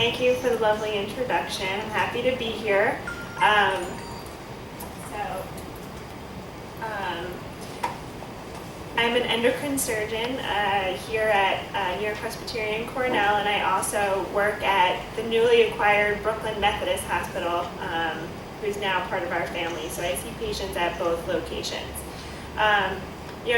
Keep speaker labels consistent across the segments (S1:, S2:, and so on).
S1: Thank you for the lovely introduction. I'm happy to be here. I'm an endocrine surgeon here at New York Presbyterian Cornell, and I also work at the newly acquired Brooklyn Methodist Hospital, who's now part of our family. So I see patients at both locations.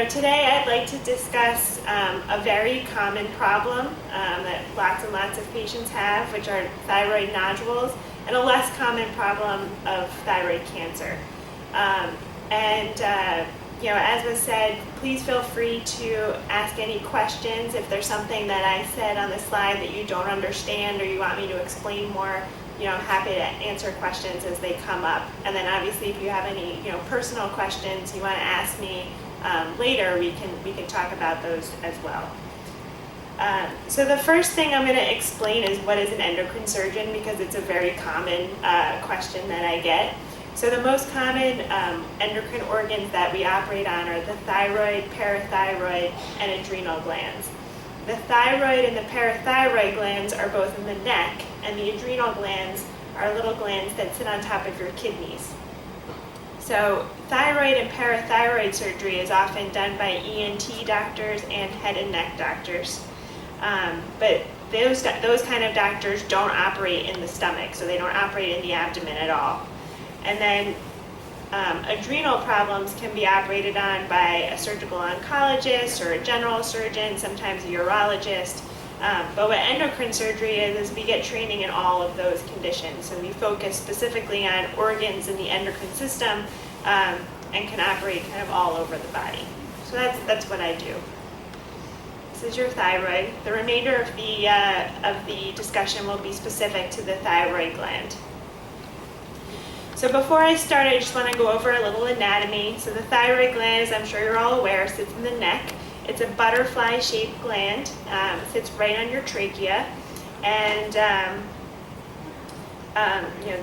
S1: Today I'd like to discuss a very common problem that lots and lots of patients have, which are thyroid nodules, and a less common problem of thyroid cancer. As was said, please feel free to ask any questions. If there's something that I said on the slide that you don't understand or you want me to explain more, I'm happy to answer questions as they come up. And then obviously if you have any personal questions you want to ask me later, we can talk about those as well. So the first thing I'm going to explain is what is an endocrine surgeon, because it's a very common question that I get. So the most common endocrine organs that we operate on are the thyroid, parathyroid, and adrenal glands. The thyroid and the parathyroid glands are both in the neck, and the adrenal glands are little glands that sit on top of your kidneys. So thyroid and parathyroid surgery is often done by ENT doctors and head and neck doctors. But those kind of doctors don't operate in the stomach, so they don't operate in the abdomen at all. And then adrenal problems can be operated on by a surgical oncologist or a general surgeon, sometimes a urologist. But what endocrine surgery is we get training in all of those conditions. So we focus specifically on organs in the endocrine system and can operate kind of all over the body. So that's what I do. This is your thyroid. The remainder of the discussion will be specific to the thyroid gland. So before I start, I just want to go over a little anatomy. So the thyroid gland, as I'm sure you're all aware, sits in the neck. It's a butterfly-shaped gland. It sits right on your trachea. And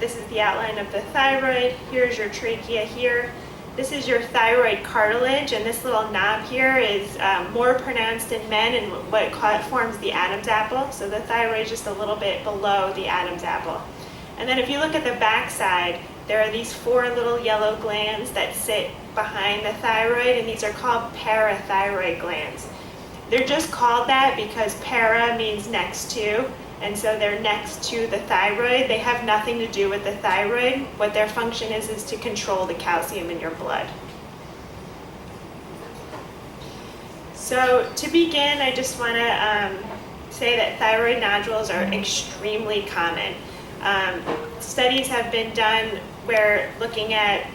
S1: this is the outline of the thyroid. Here's your trachea here. This is your thyroid cartilage, and this little knob here is more pronounced in men and what forms the Adam's apple. So the thyroid is just a little bit below the Adam's apple. And then if you look at the back side, there are these 4 little yellow glands that sit behind the thyroid, and these are called parathyroid glands. They're just called that because para means next to, and so they're next to the thyroid. They have nothing to do with the thyroid. What their function is to control the calcium in your blood. So to begin, I just want to say that thyroid nodules are extremely common. Studies have been done where looking at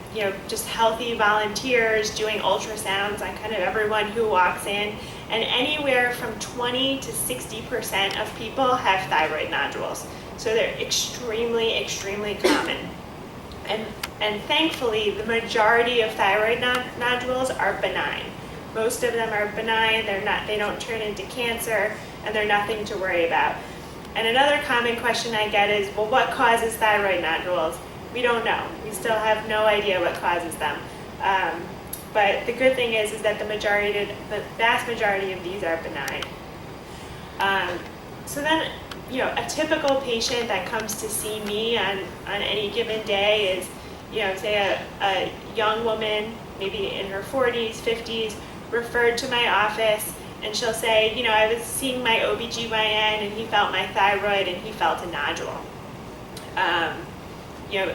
S1: just healthy volunteers doing ultrasounds on kind of everyone who walks in, and anywhere from 20 to 60% of people have thyroid nodules. So they're extremely, extremely common. And thankfully, the majority of thyroid nodules are benign. Most of them are benign. They don't turn into cancer, and they're nothing to worry about. And another common question I get is, well, what causes thyroid nodules? We don't know. We still have no idea what causes them. But the good thing is that the vast majority of these are benign. So then, a typical patient that comes to see me on any given day is, say a young woman, maybe in her 40s, 50s, referred to my office. And she'll say, I was seeing my OBGYN and he felt my thyroid and he felt a nodule.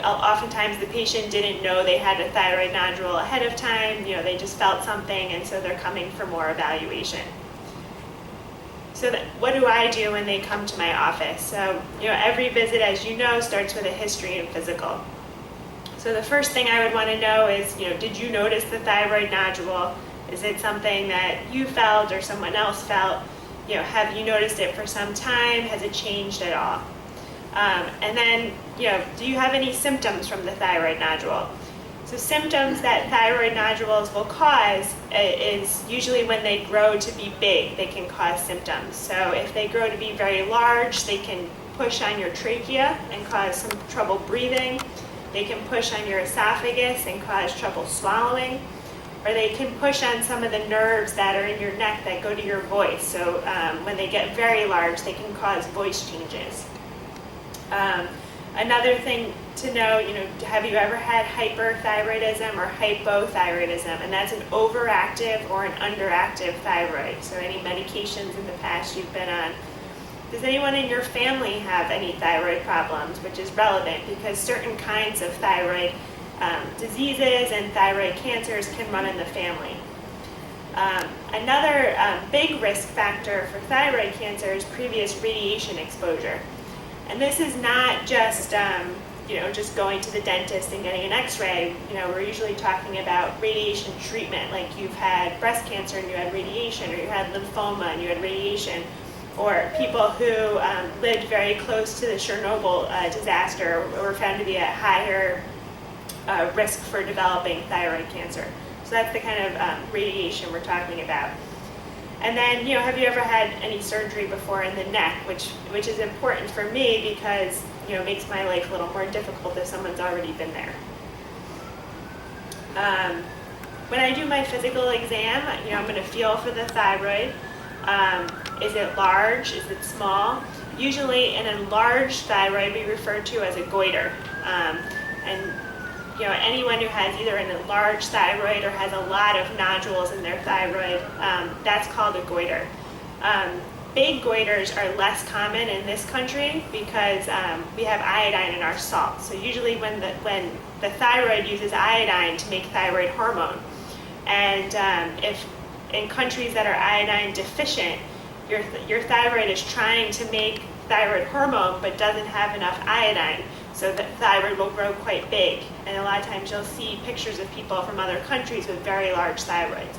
S1: Oftentimes the patient didn't know they had a thyroid nodule ahead of time. They just felt something, and so they're coming for more evaluation. So what do I do when they come to my office? So, every visit, as you know, starts with a history and physical. So the first thing I would want to know is, did you notice the thyroid nodule? Is it something that you felt or someone else felt? Have you noticed it for some time? Has it changed at all? And then, do you have any symptoms from the thyroid nodule? So symptoms that thyroid nodules will cause is usually when they grow to be big, they can cause symptoms. So if they grow to be very large, they can push on your trachea and cause some trouble breathing. They can push on your esophagus and cause trouble swallowing. Or they can push on some of the nerves that are in your neck that go to your voice. So when they get very large, they can cause voice changes. Another thing to know, have you ever had hyperthyroidism or hypothyroidism? And that's an overactive or an underactive thyroid. So any medications in the past you've been on. Does anyone in your family have any thyroid problems, which is relevant because certain kinds of thyroid diseases and thyroid cancers can run in the family. Another big risk factor for thyroid cancer is previous radiation exposure. And this is not just, just going to the dentist and getting an x-ray. We're usually talking about radiation treatment, like you've had breast cancer and you had radiation, or you had lymphoma and you had radiation, or people who lived very close to the Chernobyl disaster were found to be at higher risk for developing thyroid cancer. So that's the kind of radiation we're talking about. And then, have you ever had any surgery before in the neck, which is important for me because, it makes my life a little more difficult if someone's already been there. When I do my physical exam, I'm going to feel for the thyroid. Is it large? Is it small? Usually an enlarged thyroid we refer to as a goiter. Anyone who has either an enlarged thyroid or has a lot of nodules in their thyroid, that's called a goiter. Big goiters are less common in this country because we have iodine in our salt. So usually when the thyroid uses iodine to make thyroid hormone, and if in countries that are iodine deficient, your thyroid is trying to make thyroid hormone but doesn't have enough iodine. So the thyroid will grow quite big, and a lot of times you'll see pictures of people from other countries with very large thyroids.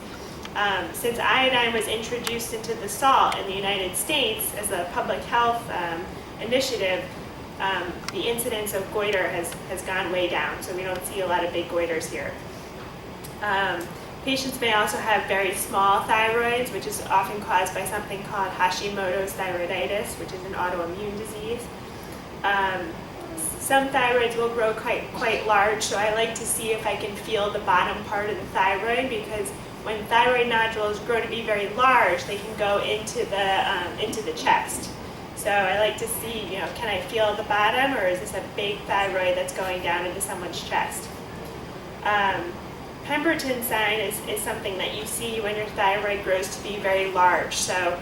S1: Since iodine was introduced into the salt in the United States as a public health initiative, the incidence of goiter has gone way down, so we don't see a lot of big goiters here. Patients may also have very small thyroids, which is often caused by something called Hashimoto's thyroiditis, which is an autoimmune disease. Some thyroids will grow quite large, so I like to see if I can feel the bottom part of the thyroid, because when thyroid nodules grow to be very large, they can go into the chest. So I like to see, can I feel the bottom, or is this a big thyroid that's going down into someone's chest? Pemberton sign is something that you see when your thyroid grows to be very large. So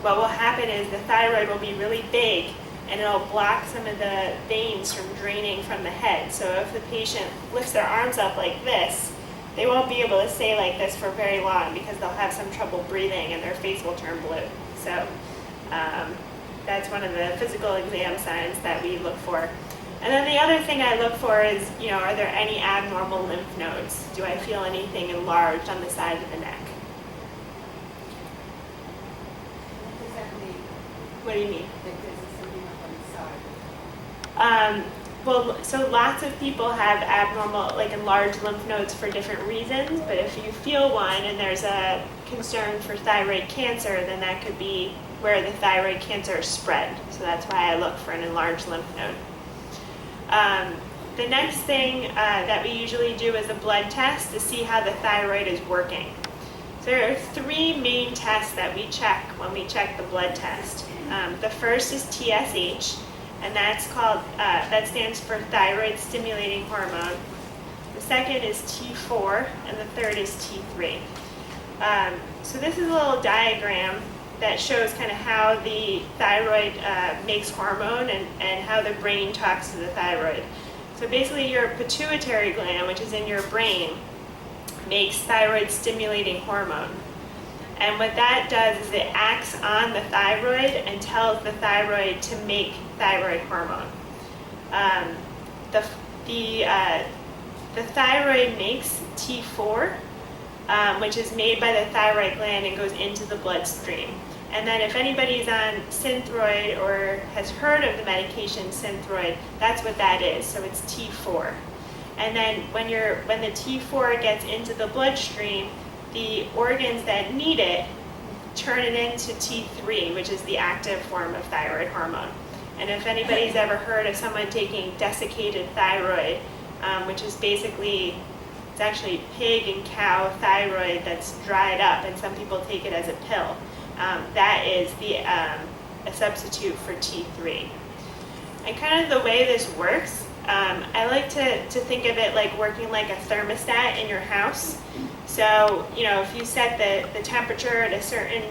S1: what will happen is the thyroid will be really big, and it'll block some of the veins from draining from the head. So if the patient lifts their arms up like this, they won't be able to stay like this for very long because they'll have some trouble breathing and their face will turn blue. So that's one of the physical exam signs that we look for. And then the other thing I look for is, are there any abnormal lymph nodes? Do I feel anything enlarged on the side of the neck?
S2: What does that mean?
S1: What do you mean?
S2: That there's something up on the side?
S1: Well, so lots of people have abnormal, enlarged lymph nodes for different reasons, but if you feel one and there's a concern for thyroid cancer, then that could be where the thyroid cancer is spread. So that's why I look for an enlarged lymph node. The next thing that we usually do is a blood test to see how the thyroid is working. So there are three main tests that we check when we check the blood test. The first is TSH, and that stands for thyroid stimulating hormone. The second is T4, and the third is T3. So this is a little diagram that shows kind of how the thyroid makes hormone and how the brain talks to the thyroid. So basically your pituitary gland, which is in your brain, makes thyroid stimulating hormone. And what that does is it acts on the thyroid and tells the thyroid to make thyroid hormone. The thyroid makes T4, which is made by the thyroid gland and goes into the bloodstream. And then if anybody's on Synthroid or has heard of the medication Synthroid, that's what that is. So it's T4. And then when the T4 gets into the bloodstream, the organs that need it turn it into T3, which is the active form of thyroid hormone. And if anybody's ever heard of someone taking desiccated thyroid, which is basically, it's actually pig and cow thyroid that's dried up, and some people take it as a pill. That is a substitute for T3. And kind of the way this works, I like to think of it like working like a thermostat in your house. So, if you set the temperature at a certain,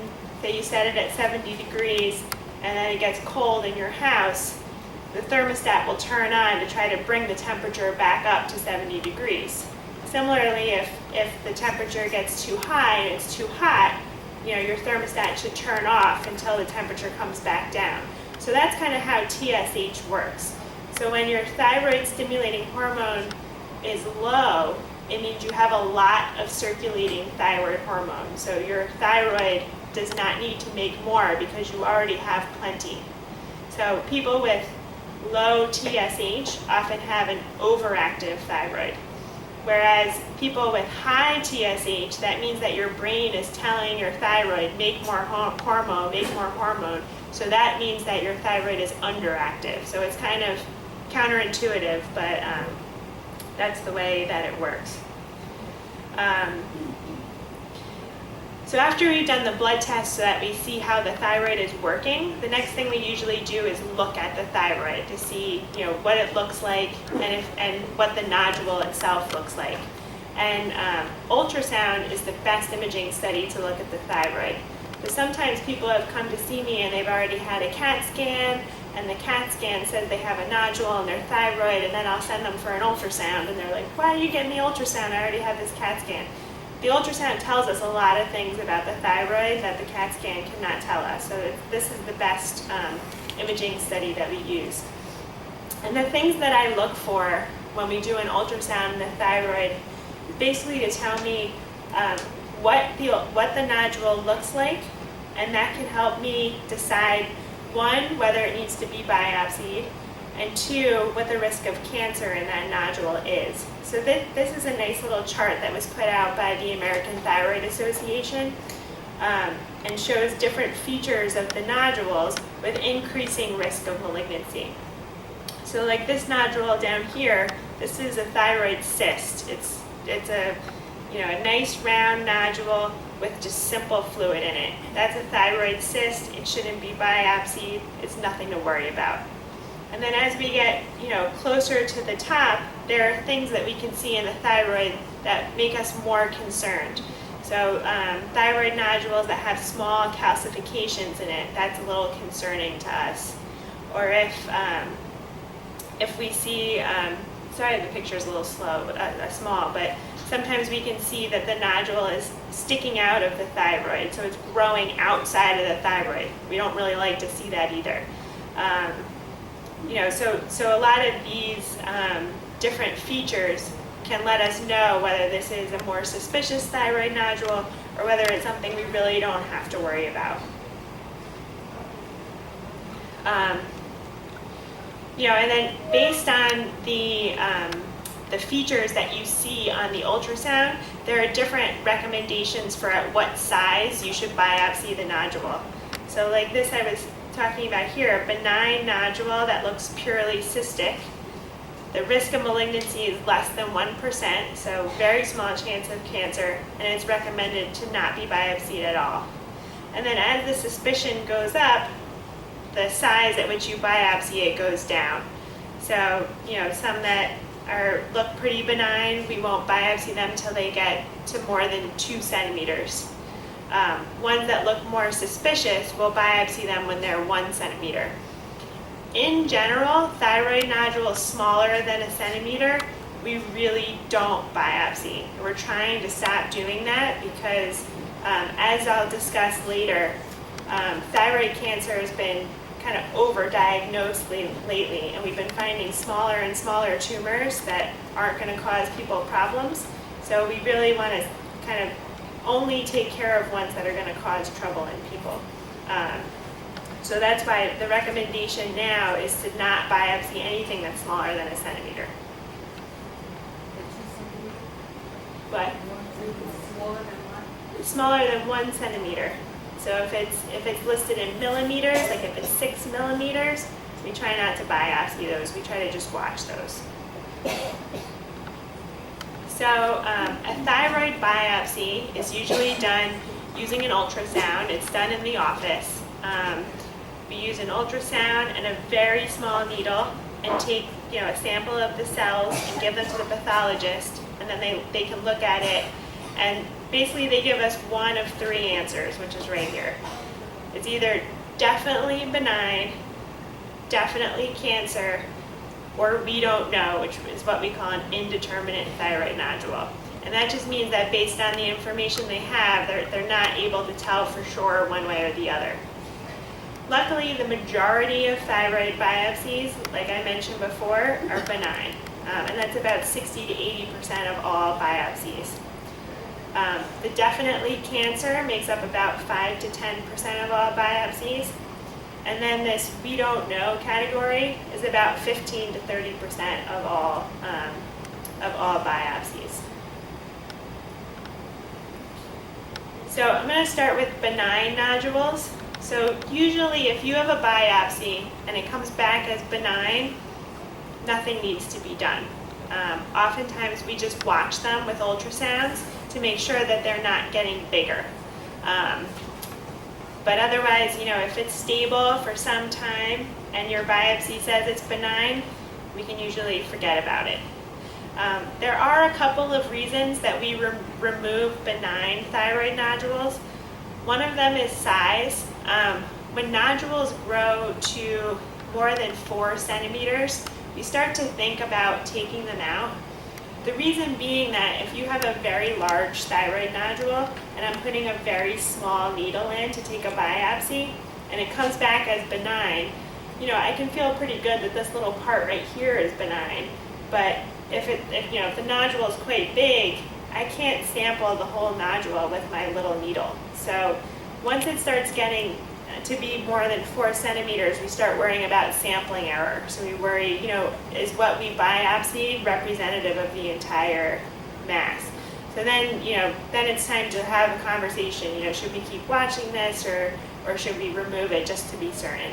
S1: say you set it at 70 degrees, and then it gets cold in your house, the thermostat will turn on to try to bring the temperature back up to 70 degrees. Similarly, if the temperature gets too high and it's too hot, your thermostat should turn off until the temperature comes back down. So that's kind of how TSH works. So when your thyroid stimulating hormone is low, it means you have a lot of circulating thyroid hormone. So your thyroid does not need to make more because you already have plenty. So people with low TSH often have an overactive thyroid. Whereas people with high TSH, that means that your brain is telling your thyroid, make more hormone, make more hormone. So that means that your thyroid is underactive. So it's kind of counterintuitive, but that's the way that it works. So after we've done the blood test so that we see how the thyroid is working, the next thing we usually do is look at the thyroid to see, what it looks like and what the nodule itself looks like. And ultrasound is the best imaging study to look at the thyroid. But sometimes people have come to see me and they've already had a CAT scan, and the CAT scan says they have a nodule in their thyroid, and then I'll send them for an ultrasound, and they're like, why are you getting the ultrasound? I already have this CAT scan. The ultrasound tells us a lot of things about the thyroid that the CAT scan cannot tell us. So this is the best imaging study that we use. And the things that I look for when we do an ultrasound in the thyroid is basically to tell me what the nodule looks like, and that can help me decide, one, whether it needs to be biopsied, and two, what the risk of cancer in that nodule is. So this is a nice little chart that was put out by the American Thyroid Association and shows different features of the nodules with increasing risk of malignancy. So like this nodule down here, this is a thyroid cyst. It's a nice round nodule with just simple fluid in it. That's a thyroid cyst. It shouldn't be biopsied. It's nothing to worry about. And then as we get, closer to the top, there are things that we can see in the thyroid that make us more concerned. So thyroid nodules that have small calcifications in it, that's a little concerning to us. Or if we see, sorry the picture's a little small, but sometimes we can see that the nodule is sticking out of the thyroid, so it's growing outside of the thyroid. We don't really like to see that either. So a lot of these different features can let us know whether this is a more suspicious thyroid nodule or whether it's something we really don't have to worry about. And then based on the features that you see on the ultrasound, there are different recommendations for at what size you should biopsy the nodule. So like this I was talking about here, a benign nodule that looks purely cystic. The risk of malignancy is less than 1%, so very small chance of cancer, and it's recommended to not be biopsied at all. And then as the suspicion goes up, the size at which you biopsy it goes down. So, some that look pretty benign, we won't biopsy them until they get to more than 2 centimeters. Ones that look more suspicious, we'll biopsy them when they're 1 centimeter. In general, thyroid nodules smaller than 1 centimeter, we really don't biopsy. We're trying to stop doing that because, as I'll discuss later, thyroid cancer has been kind of overdiagnosed lately, and we've been finding smaller and smaller tumors that aren't going to cause people problems. So we really want to kind of only take care of ones that are going to cause trouble in people. So that's why the recommendation now is to not biopsy anything that's smaller than 1 centimeter. What? Smaller than 1 centimeter. So if it's listed in millimeters, like if it's 6 millimeters, we try not to biopsy those. We try to just watch those. So a thyroid biopsy is usually done using an ultrasound. It's done in the office. We use an ultrasound and a very small needle and take a sample of the cells and give them to the pathologist, and then they can look at it, and basically they give us one of three answers, which is right here. It's either definitely benign, definitely cancer, or we don't know, which is what we call an indeterminate thyroid nodule. And that just means that based on the information they have, they're not able to tell for sure one way or the other. Luckily, the majority of thyroid biopsies, like I mentioned before, are benign. And that's about 60 to 80% of all biopsies. The definitely cancer makes up about 5 to 10% of all biopsies. And then this we don't know category is about 15 to 30% of all biopsies. So I'm going to start with benign nodules. So usually if you have a biopsy and it comes back as benign, nothing needs to be done. Oftentimes we just watch them with ultrasounds to make sure that they're not getting bigger. But otherwise, if it's stable for some time and your biopsy says it's benign, we can usually forget about it. There are a couple of reasons that we remove benign thyroid nodules. One of them is size. When nodules grow to more than 4 centimeters, we start to think about taking them out. The reason being that if you have a very large thyroid nodule and I'm putting a very small needle in to take a biopsy and it comes back as benign, I can feel pretty good that this little part right here is benign. But if the nodule is quite big, I can't sample the whole nodule with my little needle. So once it starts getting to be more than 4 centimeters, we start worrying about sampling error. So we worry, is what we biopsied representative of the entire mass? So then, then it's time to have a conversation. Should we keep watching this or should we remove it just to be certain?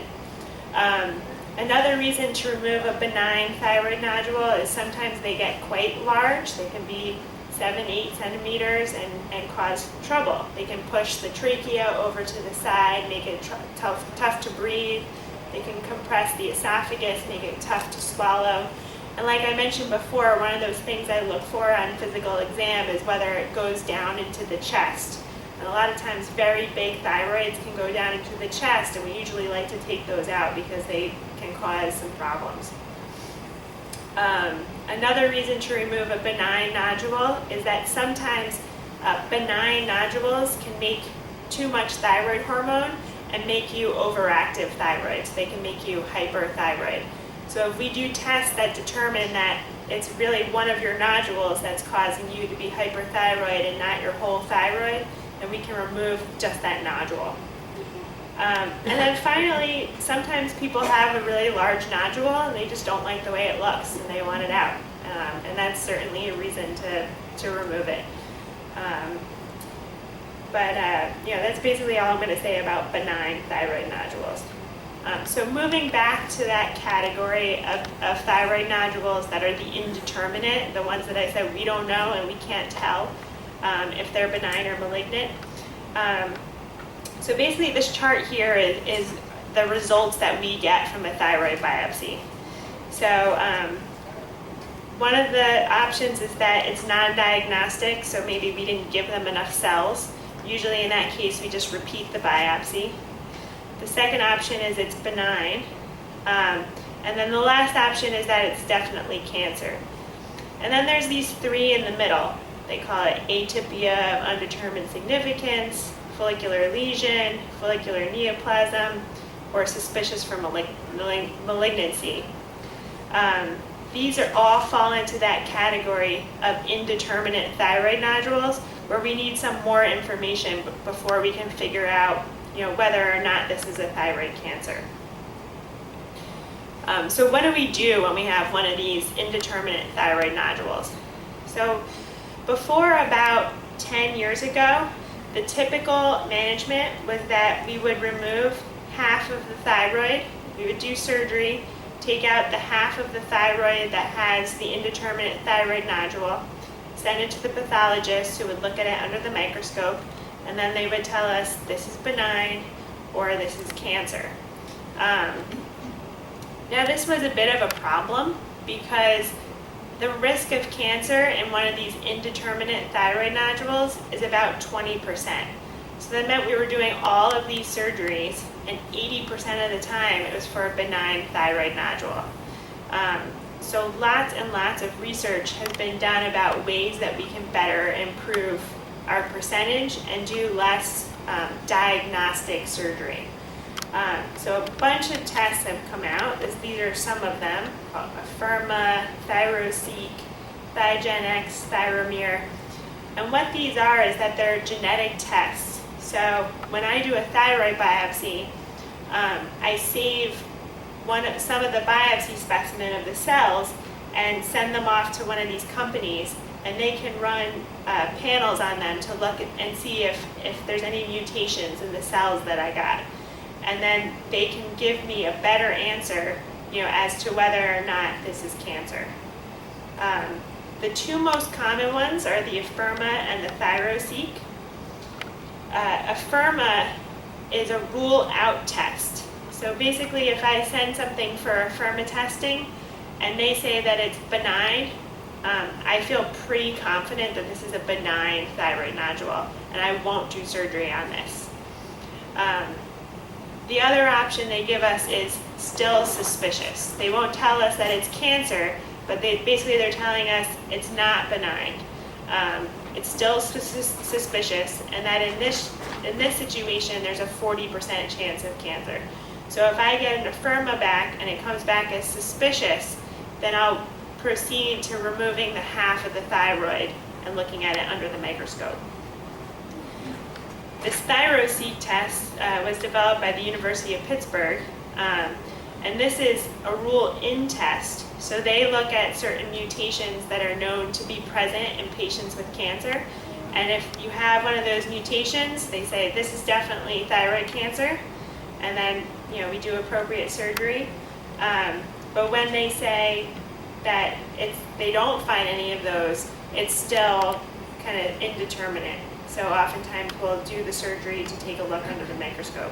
S1: Another reason to remove a benign thyroid nodule is sometimes they get quite large. They can be 7, 8 centimeters and cause trouble. They can push the trachea over to the side, make it tough to breathe. They can compress the esophagus, make it tough to swallow. And like I mentioned before, one of those things I look for on physical exam is whether it goes down into the chest. And a lot of times very big thyroids can go down into the chest, and we usually like to take those out because they can cause some problems. Another reason to remove a benign nodule is that sometimes benign nodules can make too much thyroid hormone and make you overactive thyroid. So they can make you hyperthyroid. So if we do tests that determine that it's really one of your nodules that's causing you to be hyperthyroid and not your whole thyroid, then we can remove just that nodule. And then finally, sometimes people have a really large nodule and they just don't like the way it looks and they want it out. And that's certainly a reason to remove it. That's basically all I'm going to say about benign thyroid nodules. So moving back to that category of thyroid nodules that are the indeterminate, the ones that I said we don't know and we can't tell if they're benign or malignant. So basically this chart here is the results that we get from a thyroid biopsy. So one of the options is that it's non-diagnostic, so maybe we didn't give them enough cells. Usually in that case we just repeat the biopsy. The second option is it's benign. And then the last option is that it's definitely cancer. And then there's these three in the middle. They call it atypia of undetermined significance, follicular lesion, follicular neoplasm, or suspicious for malignancy. These are all fall into that category of indeterminate thyroid nodules where we need some more information before we can figure out whether or not this is a thyroid cancer. So what do we do when we have one of these indeterminate thyroid nodules? So before about 10 years ago, the typical management was that we would remove half of the thyroid, we would do surgery, take out the half of the thyroid that has the indeterminate thyroid nodule, send it to the pathologist who would look at it under the microscope, and then they would tell us this is benign or this is cancer. Now this was a bit of a problem because the risk of cancer in one of these indeterminate thyroid nodules is about 20%. So that meant we were doing all of these surgeries, and 80% of the time it was for a benign thyroid nodule. So lots and lots of research has been done about ways that we can better improve our percentage and do less diagnostic surgery. So a bunch of tests have come out. These are some of them, called Afirma, ThyroSeq, ThyGenX, Thyromere. And what these are is that they're genetic tests. So when I do a thyroid biopsy, I save some of the biopsy specimen of the cells and send them off to one of these companies, and they can run panels on them to look and see if there's any mutations in the cells that I got. And then they can give me a better answer, as to whether or not this is cancer. The two most common ones are the Afirma and the ThyroSeq. Afirma is a rule-out test. So basically, if I send something for Afirma testing and they say that it's benign, I feel pretty confident that this is a benign thyroid nodule, and I won't do surgery on this. The other option they give us is still suspicious. They won't tell us that it's cancer, but they're telling us it's not benign. It's still suspicious, and that in this situation, there's a 40% chance of cancer. So if I get an Afirma back and it comes back as suspicious, then I'll proceed to removing the half of the thyroid and looking at it under the microscope. This ThyroSeq test was developed by the University of Pittsburgh, and this is a rule-in test. So they look at certain mutations that are known to be present in patients with cancer, and if you have one of those mutations, they say this is definitely thyroid cancer, and then we do appropriate surgery. But when they say that they don't find any of those, it's still kind of indeterminate. So oftentimes we'll do the surgery to take a look under the microscope.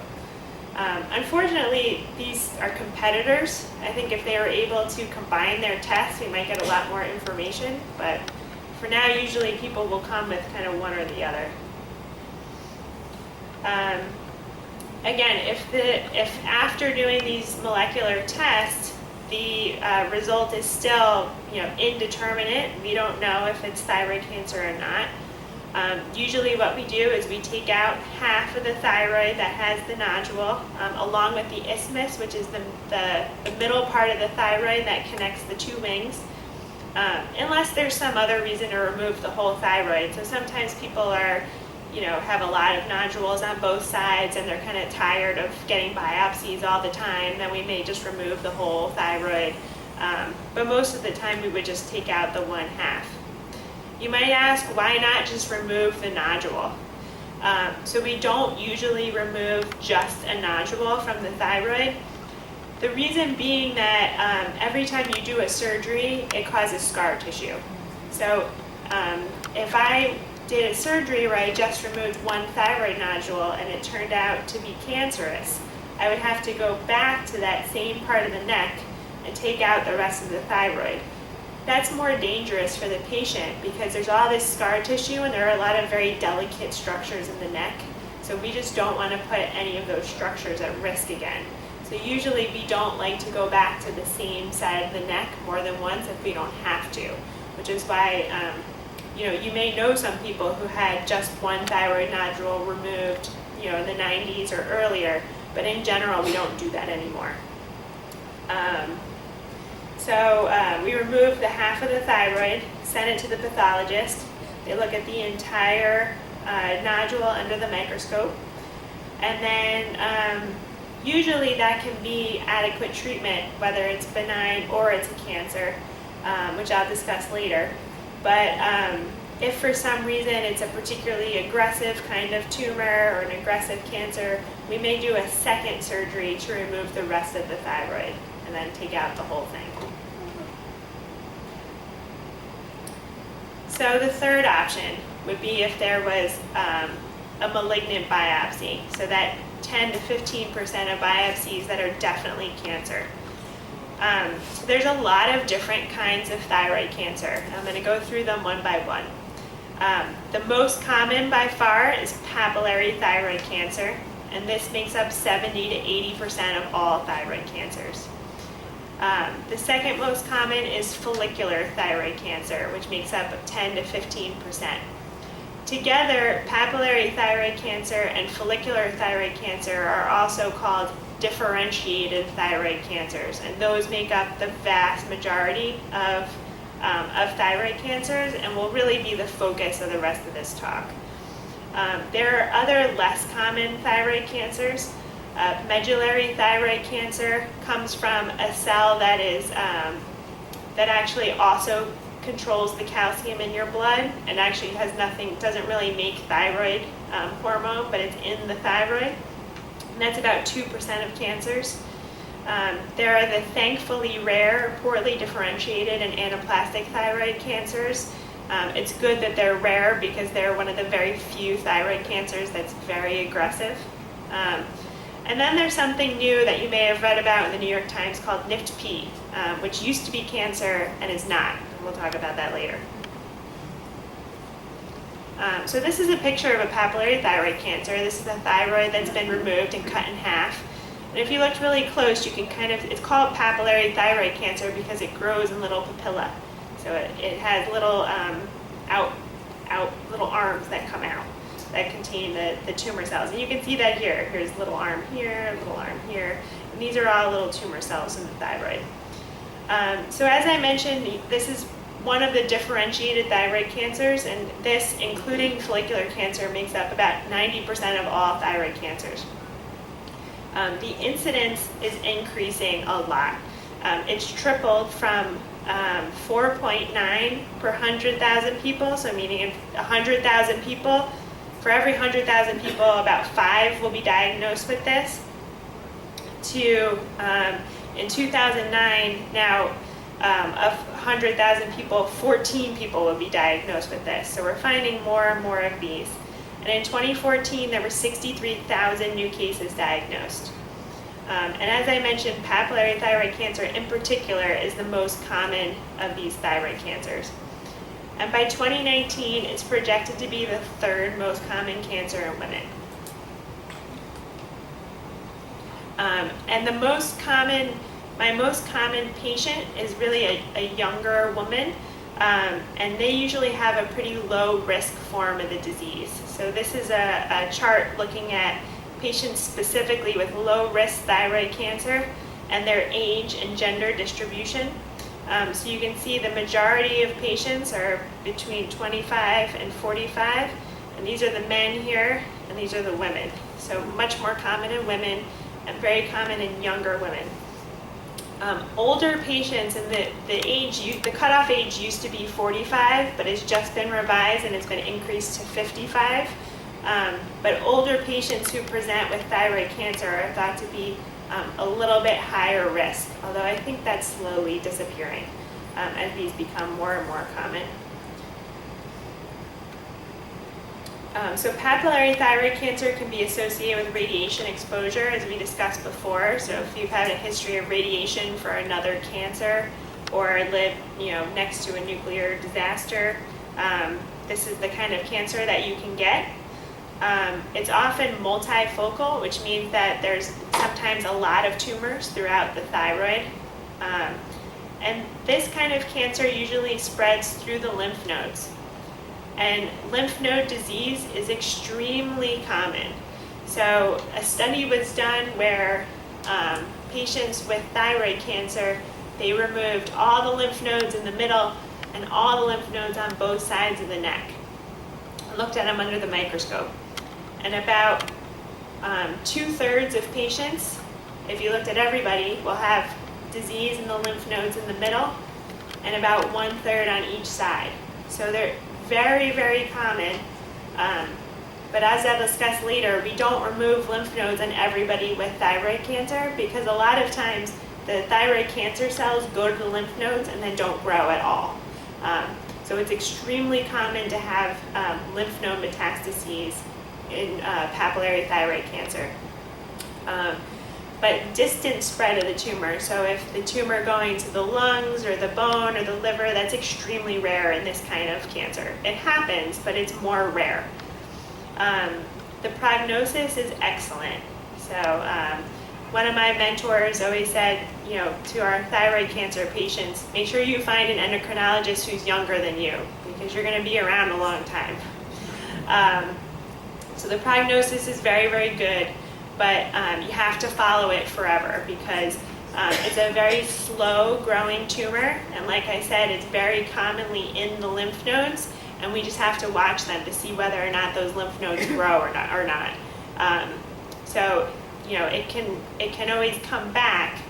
S1: Unfortunately, these are competitors. I think if they were able to combine their tests, we might get a lot more information. But for now, usually people will come with kind of one or the other. Again, if after doing these molecular tests, the result is still indeterminate, we don't know if it's thyroid cancer or not. Usually what we do is we take out half of the thyroid that has the nodule, along with the isthmus, which is the middle part of the thyroid that connects the two wings, unless there's some other reason to remove the whole thyroid. So sometimes people have a lot of nodules on both sides and they're kind of tired of getting biopsies all the time, then we may just remove the whole thyroid. But most of the time we would just take out the one half. You might ask, why not just remove the nodule? So we don't usually remove just a nodule from the thyroid. The reason being that every time you do a surgery, it causes scar tissue. So if I did a surgery where I just removed one thyroid nodule and it turned out to be cancerous, I would have to go back to that same part of the neck and take out the rest of the thyroid. That's more dangerous for the patient because there's all this scar tissue and there are a lot of very delicate structures in the neck. So we just don't want to put any of those structures at risk again. So usually we don't like to go back to the same side of the neck more than once if we don't have to, which is why you may know some people who had just one thyroid nodule removed in the 90s or earlier, but in general we don't do that anymore. So we remove the half of the thyroid, send it to the pathologist. They look at the entire nodule under the microscope. And then usually that can be adequate treatment, whether it's benign or it's a cancer, which I'll discuss later. But if for some reason it's a particularly aggressive kind of tumor or an aggressive cancer, we may do a second surgery to remove the rest of the thyroid and then take out the whole thing. So the third option would be if there was a malignant biopsy. So that 10 to 15% of biopsies that are definitely cancer. So there's a lot of different kinds of thyroid cancer. I'm going to go through them one by one. The most common by far is papillary thyroid cancer, and this makes up 70 to 80% of all thyroid cancers. The second most common is follicular thyroid cancer, which makes up 10 to 15%. Together, papillary thyroid cancer and follicular thyroid cancer are also called differentiated thyroid cancers, and those make up the vast majority of thyroid cancers and will really be the focus of the rest of this talk. There are other less common thyroid cancers. Medullary thyroid cancer comes from a cell that actually also controls the calcium in your blood and actually has nothing, doesn't really make thyroid hormone, but it's in the thyroid. And that's about 2% of cancers. There are the thankfully rare, poorly differentiated and anaplastic thyroid cancers. It's good that they're rare because they're one of the very few thyroid cancers that's very aggressive. And then there's something new that you may have read about in the New York Times called NIFT-P, which used to be cancer and is not. And we'll talk about that later. So this is a picture of a papillary thyroid cancer. This is a thyroid that's been removed and cut in half. And if you looked really close, you can it's called papillary thyroid cancer because it grows in little papilla. So it has little little arms that come out that contain the tumor cells. And you can see that here. Here's a little arm here, a little arm here. And these are all little tumor cells in the thyroid. So as I mentioned, this is one of the differentiated thyroid cancers, and this, including follicular cancer, makes up about 90% of all thyroid cancers. The incidence is increasing a lot. It's tripled from 4.9 per 100,000 people, so meaning if 100,000 people, for every 100,000 people, about 5 will be diagnosed with this, to in 2009, now of 100,000 people, 14 people will be diagnosed with this. So we're finding more and more of these. And in 2014, there were 63,000 new cases diagnosed. And as I mentioned, papillary thyroid cancer in particular is the most common of these thyroid cancers. And by 2019, it's projected to be the third most common cancer in women. And my most common patient is really a younger woman, and they usually have a pretty low risk form of the disease. So this is a chart looking at patients specifically with low risk thyroid cancer and their age and gender distribution. So you can see the majority of patients are between 25 and 45, and these are the men here, and these are the women. So much more common in women and very common in younger women. Older patients, and the cutoff age used to be 45, but it's just been revised and it's been increased to 55. But older patients who present with thyroid cancer are thought to be a little bit higher risk, although I think that's slowly disappearing as these become more and more common. So papillary thyroid cancer can be associated with radiation exposure, as we discussed before. So if you've had a history of radiation for another cancer or live, next to a nuclear disaster, this is the kind of cancer that you can get. It's often multifocal, which means that there's sometimes a lot of tumors throughout the thyroid. And this kind of cancer usually spreads through the lymph nodes. And lymph node disease is extremely common. So a study was done where patients with thyroid cancer, they removed all the lymph nodes in the middle and all the lymph nodes on both sides of the neck and looked at them under the microscope. And about 2/3 of patients, if you looked at everybody, will have disease in the lymph nodes in the middle and about 1/3 on each side. So they're very, very common. But as I'll discuss later, we don't remove lymph nodes on everybody with thyroid cancer because a lot of times the thyroid cancer cells go to the lymph nodes and then don't grow at all. So it's extremely common to have lymph node metastases in papillary thyroid cancer. But distant spread of the tumor. So if the tumor going to the lungs or the bone or the liver, that's extremely rare in this kind of cancer. It happens, but it's more rare. The prognosis is excellent. So one of my mentors always said, to our thyroid cancer patients, make sure you find an endocrinologist who's younger than you, because you're going to be around a long time. So the prognosis is very, very good, but you have to follow it forever, because it's a very slow growing tumor, and like I said, it's very commonly in the lymph nodes, and we just have to watch them to see whether or not those lymph nodes grow or not. So it can always come back,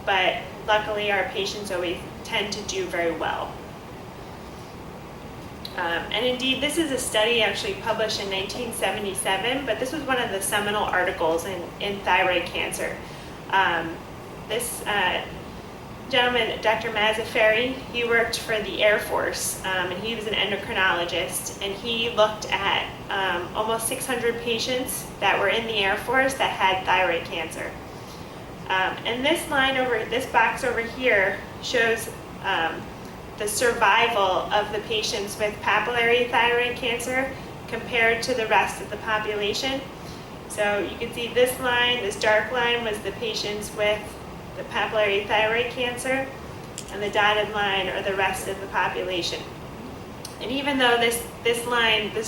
S1: but luckily our patients always tend to do very well. And indeed, this is a study actually published in 1977, but this was one of the seminal articles in thyroid cancer. This gentleman, Dr. Mazzaferri, he worked for the Air Force, and he was an endocrinologist, and he looked at almost 600 patients that were in the Air Force that had thyroid cancer. And this box over here shows the survival of the patients with papillary thyroid cancer compared to the rest of the population. So you can see this dark line was the patients with the papillary thyroid cancer, and the dotted line are the rest of the population. And even though this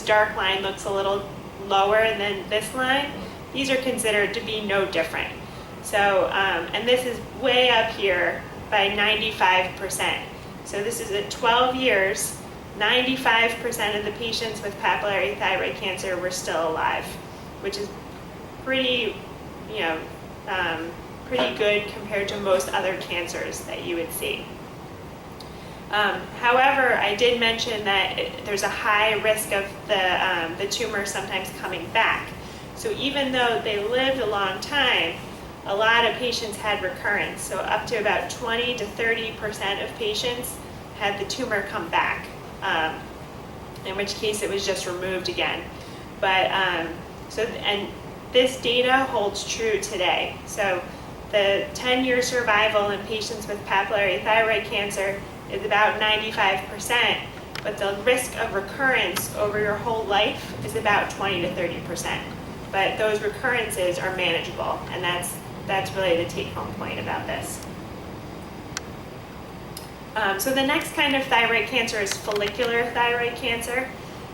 S1: dark line looks a little lower than this line, these are considered to be no different. So, and this is way up here by 95%. So this is at 12 years, 95% of the patients with papillary thyroid cancer were still alive, which is pretty good compared to most other cancers that you would see. However, I did mention that there's a high risk of the tumor sometimes coming back. So even though they lived a long time, a lot of patients had recurrence. So up to about 20 to 30% of patients had the tumor come back, in which case it was just removed again. But and this data holds true today. So the 10-year survival in patients with papillary thyroid cancer is about 95%, but the risk of recurrence over your whole life is about 20 to 30%. But those recurrences are manageable, and that's really the take-home point about this. So the next kind of thyroid cancer is follicular thyroid cancer,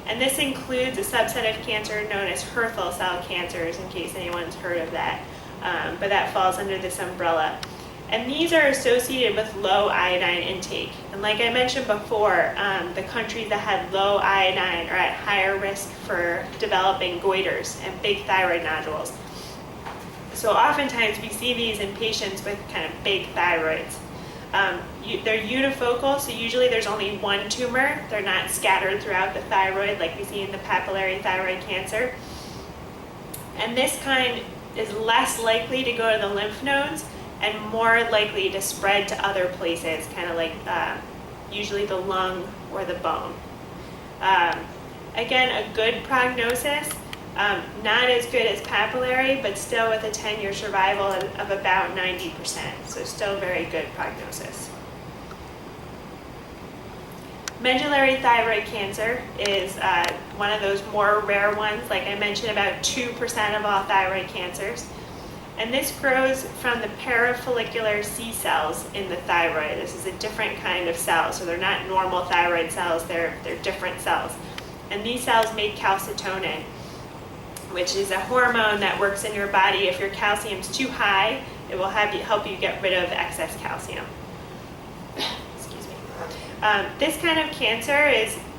S1: and this includes a subset of cancer known as Hürthle cell cancers, in case anyone's heard of that, but that falls under this umbrella. And these are associated with low iodine intake. And like I mentioned before, the countries that had low iodine are at higher risk for developing goiters and big thyroid nodules. So oftentimes we see these in patients with kind of big thyroids. They're unifocal, so usually there's only one tumor. They're not scattered throughout the thyroid like we see in the papillary thyroid cancer. And this kind is less likely to go to the lymph nodes and more likely to spread to other places, kind of like usually the lung or the bone. Again, a good prognosis, not as good as papillary, but still with a 10-year survival of about 90%, so still very good prognosis. Medullary thyroid cancer is one of those more rare ones. Like I mentioned, about 2% of all thyroid cancers. And this grows from the parafollicular C cells in the thyroid. This is a different kind of cell, so they're not normal thyroid cells, they're different cells. And these cells make calcitonin, which is a hormone that works in your body. If your calcium's too high, it will help you get rid of excess calcium. Excuse me. This kind of cancer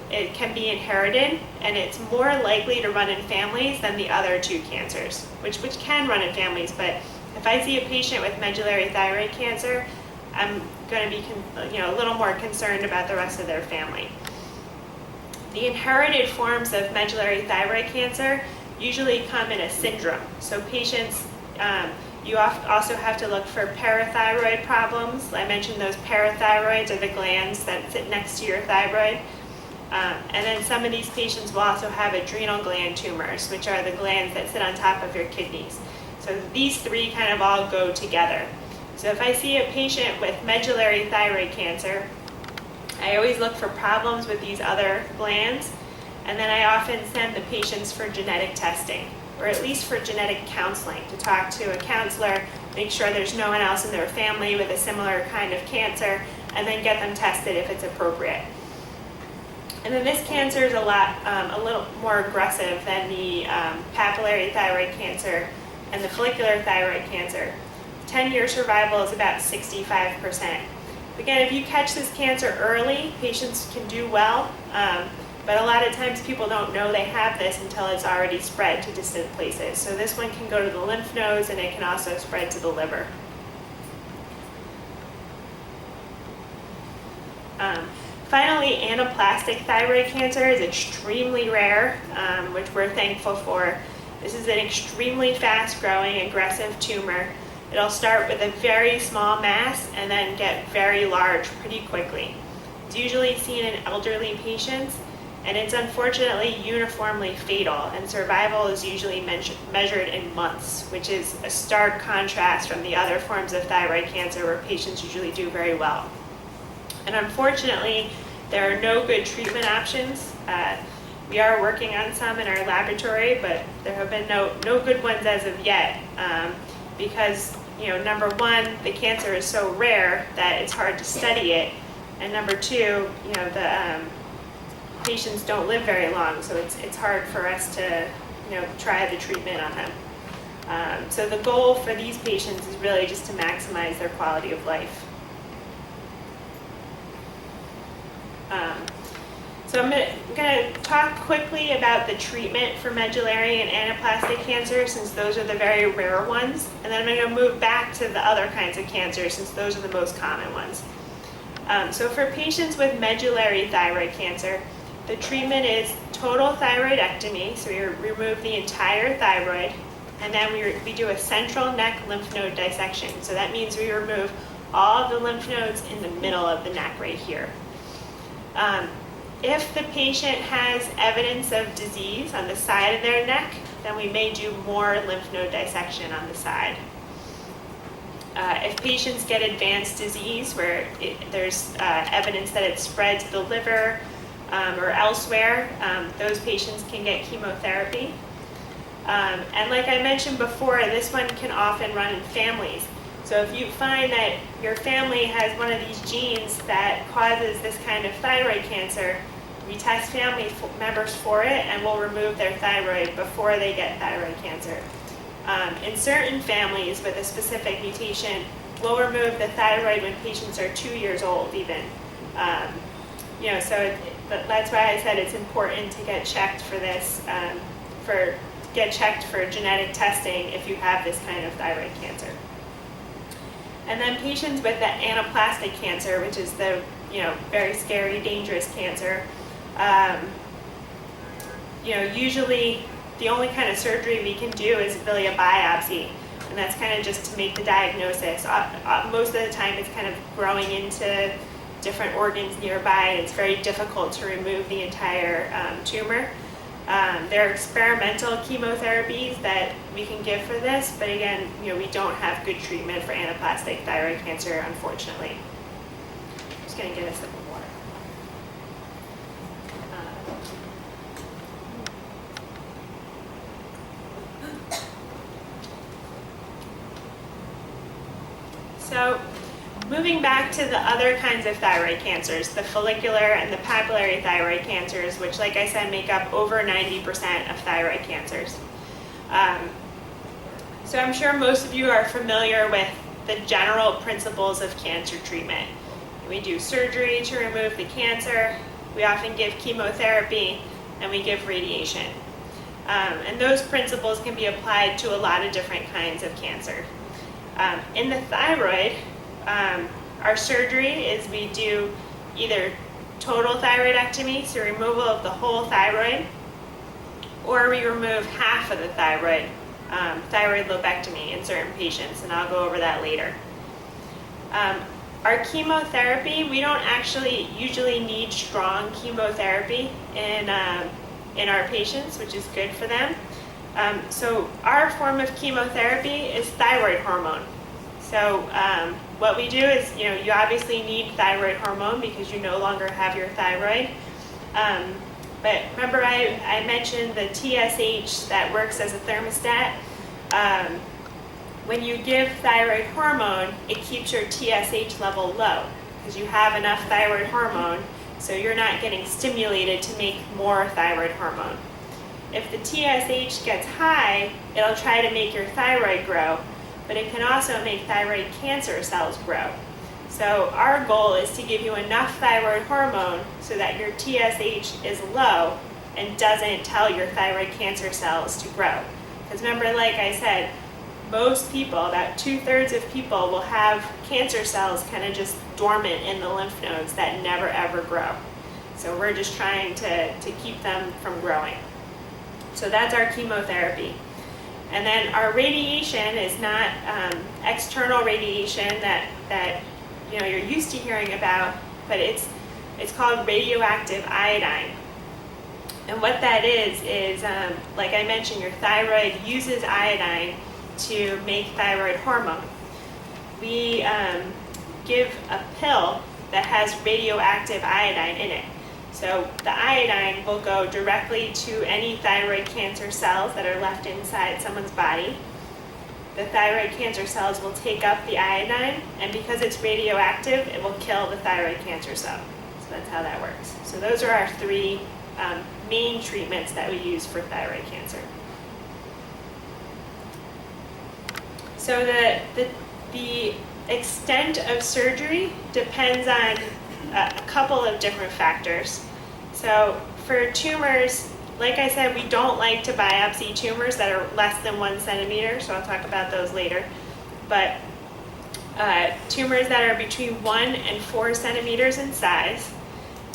S1: it can be inherited, and it's more likely to run in families than the other two cancers, which can run in families. But if I see a patient with medullary thyroid cancer, I'm going to be a little more concerned about the rest of their family. The inherited forms of medullary thyroid cancer usually come in a syndrome. So patients, you also have to look for parathyroid problems. I mentioned those parathyroids are the glands that sit next to your thyroid. And then some of these patients will also have adrenal gland tumors, which are the glands that sit on top of your kidneys. So these three kind of all go together. So if I see a patient with medullary thyroid cancer, I always look for problems with these other glands, and then I often send the patients for genetic testing, or at least for genetic counseling, to talk to a counselor, make sure there's no one else in their family with a similar kind of cancer, and then get them tested if it's appropriate. And then this cancer is a little more aggressive than the papillary thyroid cancer and the follicular thyroid cancer. 10-year survival is about 65%. Again, if you catch this cancer early, patients can do well, but a lot of times people don't know they have this until it's already spread to distant places. So this one can go to the lymph nodes, and it can also spread to the liver. Finally, anaplastic thyroid cancer is extremely rare, which we're thankful for. This is an extremely fast-growing, aggressive tumor. It'll start with a very small mass and then get very large pretty quickly. It's usually seen in elderly patients, and it's unfortunately uniformly fatal, and survival is usually measured in months, which is a stark contrast from the other forms of thyroid cancer where patients usually do very well. And unfortunately, there are no good treatment options. We are working on some in our laboratory, but there have been no good ones as of yet, because number one, the cancer is so rare that it's hard to study it, and number two, the patients don't live very long, so it's hard for us to try the treatment on them. So the goal for these patients is really just to maximize their quality of life. So I'm going to talk quickly about the treatment for medullary and anaplastic cancer, since those are the very rare ones, and then I'm going to move back to the other kinds of cancer, since those are the most common ones. So for patients with medullary thyroid cancer, the treatment is total thyroidectomy, so we remove the entire thyroid, and then we do a central neck lymph node dissection. So that means we remove all of the lymph nodes in the middle of the neck right here. If the patient has evidence of disease on the side of their neck, then we may do more lymph node dissection on the side. If patients get advanced disease where there's evidence that it's spread to the liver or elsewhere, those patients can get chemotherapy. And like I mentioned before, this one can often run in families. So if you find that your family has one of these genes that causes this kind of thyroid cancer, we test family members for it, and we'll remove their thyroid before they get thyroid cancer. In certain families with a specific mutation, we'll remove the thyroid when patients are 2 years old even. So that's why I said it's important to get checked for this, get checked for genetic testing if you have this kind of thyroid cancer. And then patients with the anaplastic cancer, which is the very scary, dangerous cancer, usually the only kind of surgery we can do is really a biopsy, and that's kind of just to make the diagnosis. Most of the time it's kind of growing into different organs nearby, and it's very difficult to remove the entire tumor. There are experimental chemotherapies that we can give for this, but again, we don't have good treatment for anaplastic thyroid cancer, unfortunately. I'm just going to get a sip of water. So, moving back to the other kinds of thyroid cancers, the follicular and the papillary thyroid cancers, which, like I said, make up over 90% of thyroid cancers. So I'm sure most of you are familiar with the general principles of cancer treatment. We do surgery to remove the cancer, we often give chemotherapy, and we give radiation. And those principles can be applied to a lot of different kinds of cancer. In the thyroid, our surgery is we do either total thyroidectomy, so removal of the whole thyroid, or we remove half of the thyroid, thyroid lobectomy in certain patients, and I'll go over that later. Our chemotherapy, we don't actually usually need strong chemotherapy in our patients, which is good for them. So our form of chemotherapy is thyroid hormone. So what we do is, you obviously need thyroid hormone because you no longer have your thyroid. But remember I mentioned the TSH that works as a thermostat. When you give thyroid hormone, it keeps your TSH level low because you have enough thyroid hormone, so you're not getting stimulated to make more thyroid hormone. If the TSH gets high, it'll try to make your thyroid grow, but it can also make thyroid cancer cells grow. So our goal is to give you enough thyroid hormone so that your TSH is low and doesn't tell your thyroid cancer cells to grow. Because remember, like I said, most people, about 2/3 of people, will have cancer cells kind of just dormant in the lymph nodes that never ever grow. So we're just trying to keep them from growing. So that's our chemotherapy. And then our radiation is not external radiation that you're used to hearing about, but it's called radioactive iodine. And what that is like I mentioned, your thyroid uses iodine to make thyroid hormone. We give a pill that has radioactive iodine in it. So the iodine will go directly to any thyroid cancer cells that are left inside someone's body. The thyroid cancer cells will take up the iodine, and because it's radioactive, it will kill the thyroid cancer cell. So that's how that works. So those are our three main treatments that we use for thyroid cancer. So the extent of surgery depends on a couple of different factors. So for tumors, like I said, we don't like to biopsy tumors that are less than 1 centimeter, so I'll talk about those later. But tumors that are between 1 and 4 centimeters in size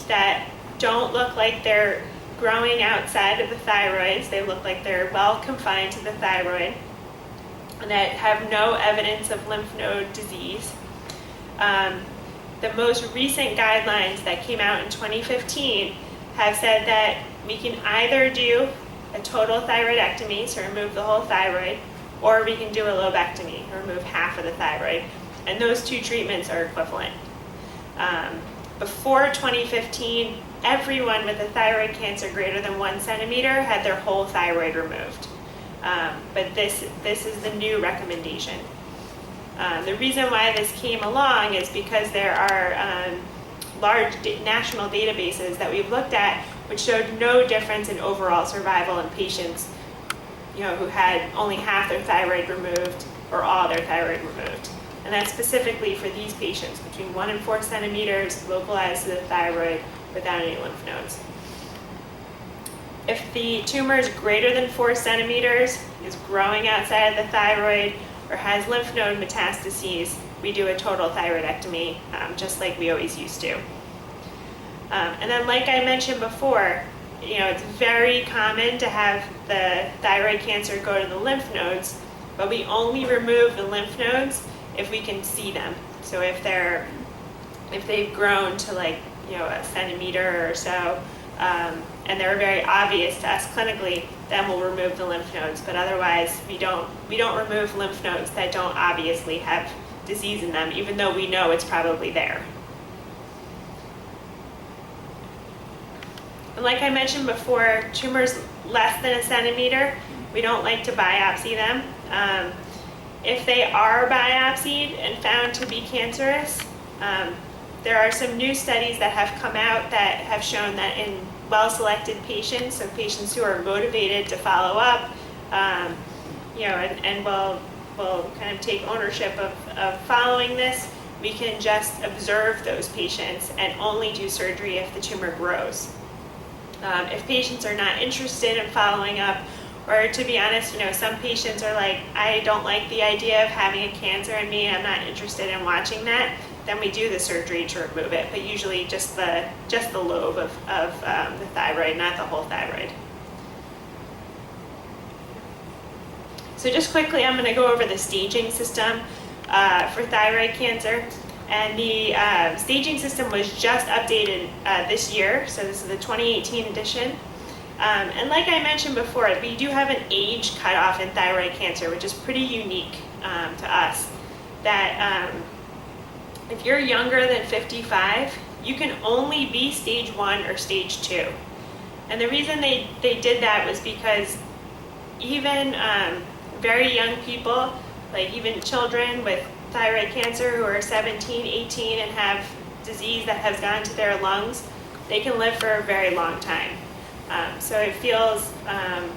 S1: that don't look like they're growing outside of the thyroids, they look like they're well confined to the thyroid, and that have no evidence of lymph node disease. The most recent guidelines that came out in 2015 have said that we can either do a total thyroidectomy, so remove the whole thyroid, or we can do a lobectomy, remove half of the thyroid. And those two treatments are equivalent. Before 2015, everyone with a thyroid cancer greater than 1 centimeter had their whole thyroid removed. But this is the new recommendation. The reason why this came along is because there are large national databases that we've looked at which showed no difference in overall survival in patients who had only half their thyroid removed or all their thyroid removed. And that's specifically for these patients between 1 and 4 centimeters localized to the thyroid without any lymph nodes. If the tumor is greater than 4 centimeters, is growing outside of the thyroid, or has lymph node metastases, we do a total thyroidectomy, just like we always used to. And then, like I mentioned before, it's very common to have the thyroid cancer go to the lymph nodes, but we only remove the lymph nodes if we can see them. So if they've grown to a centimeter or so, and they're very obvious to us clinically, then we'll remove the lymph nodes. But otherwise, we don't remove lymph nodes that don't obviously have disease in them, even though we know it's probably there. And like I mentioned before, tumors less than 1 centimeter, we don't like to biopsy them. If they are biopsied and found to be cancerous, there are some new studies that have come out that have shown that in well-selected patients, so patients who are motivated to follow up, and will kind of take ownership of following this, we can just observe those patients and only do surgery if the tumor grows. If patients are not interested in following up, or to be honest, some patients are like, I don't like the idea of having a cancer in me, I'm not interested in watching that, then we do the surgery to remove it, but usually just the lobe of the thyroid, not the whole thyroid. So just quickly, I'm going to go over the staging system for thyroid cancer. And the staging system was just updated this year, so this is the 2018 edition. And like I mentioned before, we do have an age cutoff in thyroid cancer, which is pretty unique to us. That if you're younger than 55, you can only be stage 1 or stage 2. And the reason they did that was because even very young people, like even children with thyroid cancer who are 17, 18 and have disease that has gone to their lungs, they can live for a very long time. So it feels, I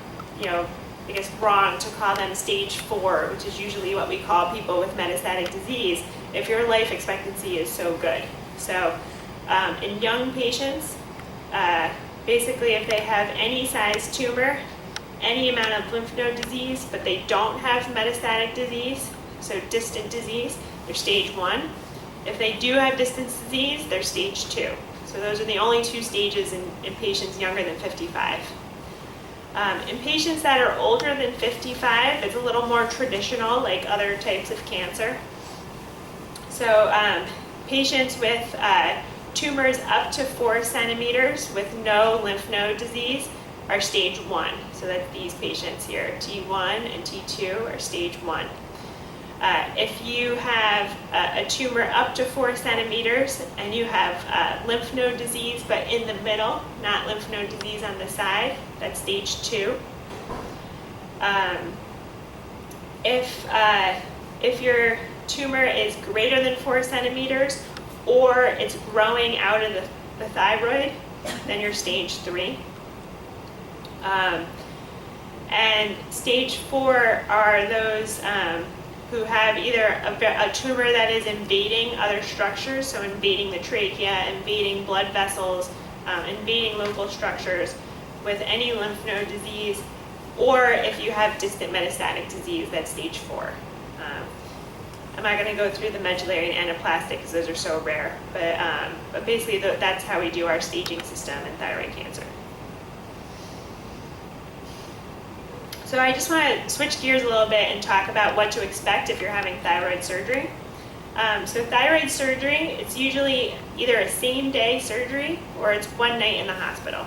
S1: guess wrong to call them stage 4, which is usually what we call people with metastatic disease, if your life expectancy is so good. So in young patients, basically if they have any size tumor, any amount of lymph node disease, but they don't have metastatic disease, so distant disease, they're stage 1. If they do have distant disease, they're stage 2. So those are the only 2 stages in patients younger than 55. In patients that are older than 55, it's a little more traditional, like other types of cancer. So patients with tumors up to 4 centimeters with no lymph node disease are stage 1. So that's these patients here, T1 and T2 are stage 1. If you have a tumor up to 4 centimeters and you have lymph node disease, but in the middle, not lymph node disease on the side, that's stage 2. If your tumor is greater than 4 centimeters or it's growing out of the thyroid, then you're stage 3. And stage 4 are those who have either a tumor that is invading other structures, so invading the trachea, invading blood vessels, invading local structures with any lymph node disease, or if you have distant metastatic disease, that's stage 4. I'm not going to go through the medullary and anaplastic because those are so rare, but basically that's how we do our staging system in thyroid cancer. So I just want to switch gears a little bit and talk about what to expect if you're having thyroid surgery. So thyroid surgery, it's usually either a same-day surgery or it's one night in the hospital.